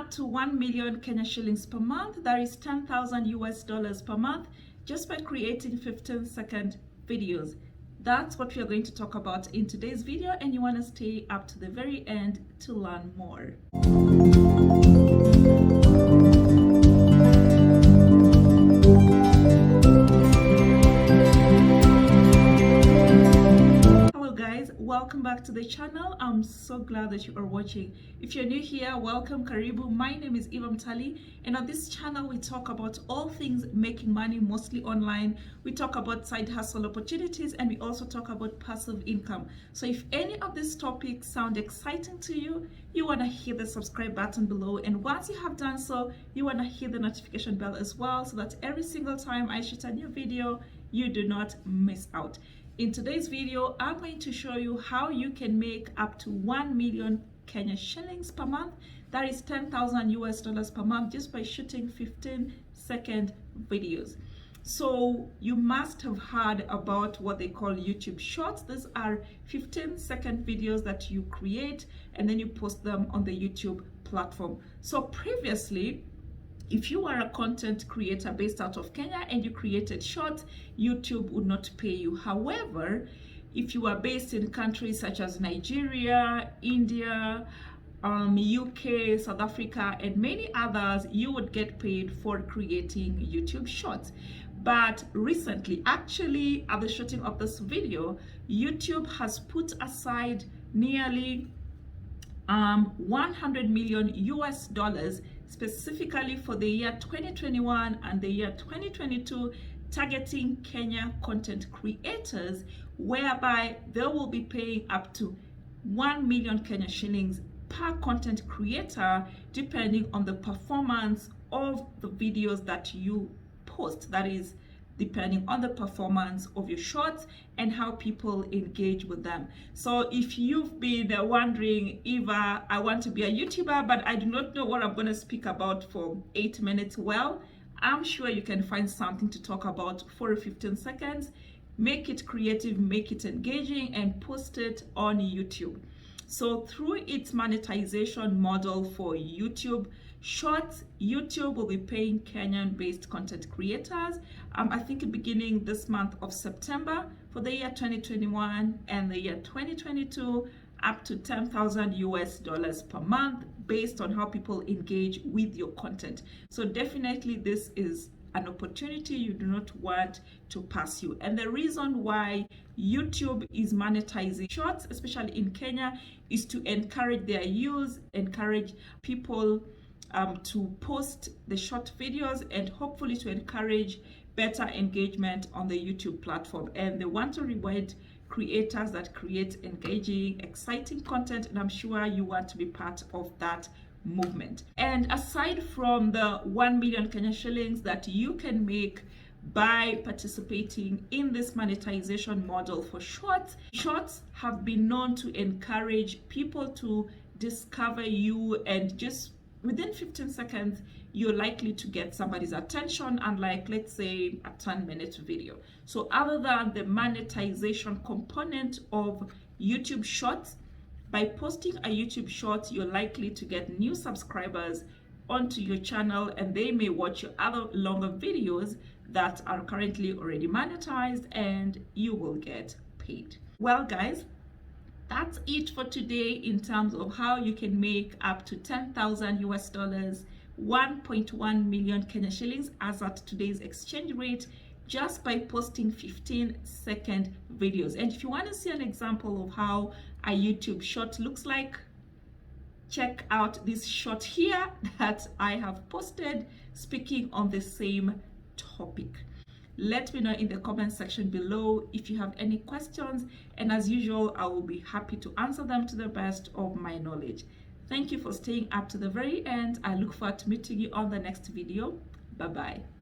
up to 1 million Kenya shillings per month. That is 10,000 US dollars per month, just by creating 15-second videos. That's what we are going to talk about in today's video, and you want to stay up to the very end to learn more. Welcome back to the channel. I'm so glad that you are watching. If you're new here, welcome, karibu. My name is EvaMtalii, and on this channel we talk about all things making money, mostly online. We talk about side hustle opportunities, and we also talk about passive income. So if any of these topics sound exciting to you, you want to hit the subscribe button below, and once you have done so, you want to hit the notification bell as well, so that every single time I shoot a new video, you do not miss out. In today's video, I'm going to show you how you can make up to 1 million Kenya shillings per month. That is 10,000 US dollars per month, just by shooting 15-second videos. So you must have heard about what they call YouTube Shorts. These are 15-second videos that you create and then you post them on the YouTube platform. So previously, if you are a content creator based out of Kenya and you created shorts, YouTube would not pay you. However, if you are based in countries such as Nigeria, India, UK, South Africa, and many others, you would get paid for creating YouTube shorts. But recently, actually at the shooting of this video, YouTube has put aside nearly 100 million US dollars specifically for the year 2021 and the year 2022, targeting Kenya content creators, whereby they will be paying up to 1 million Kenya shillings per content creator, depending on the performance of the videos that you post. That is, depending on the performance of your shorts and how people engage with them. So if you've been wondering, Eva, I want to be a YouTuber, but I do not know what I'm going to speak about for 8 minutes, well, I'm sure you can find something to talk about for 15 seconds. Make it creative, make it engaging, and post it on YouTube. So through its monetization model for YouTube Shorts, YouTube will be paying Kenyan-based content creators, I think beginning this month of September, for the year 2021 and the year 2022, up to 10,000 US dollars per month, based on how people engage with your content. So definitely this is an opportunity you do not want to pass you. And the reason why YouTube is monetizing shorts, especially in Kenya, is to encourage their use, encourage people to post the short videos, and hopefully to encourage better engagement on the YouTube platform. And they want to reward creators that create engaging, exciting content, and I'm sure you want to be part of that movement. And aside from the 1 million Kenya shillings that you can make by participating in this monetization model for shorts, shorts have been known to encourage people to discover you, and just within 15 seconds, you're likely to get somebody's attention, unlike, let's say, a 10-minute video. So other than the monetization component of YouTube Shorts, by posting a YouTube Short, you're likely to get new subscribers onto your channel, and they may watch your other longer videos that are currently already monetized, and you will get paid. Well, guys, that's it for today in terms of how you can make up to 10,000 US dollars, 1.1 million Kenya shillings as at today's exchange rate, just by posting 15-second videos. And if you want to see an example of how a YouTube short looks like, check out this short here that I have posted speaking on the same topic. Let me know in the comment section below if you have any questions, and as usual, I will be happy to answer them to the best of my knowledge. Thank you for staying up to the very end. I look forward to meeting you on the next video. Bye bye.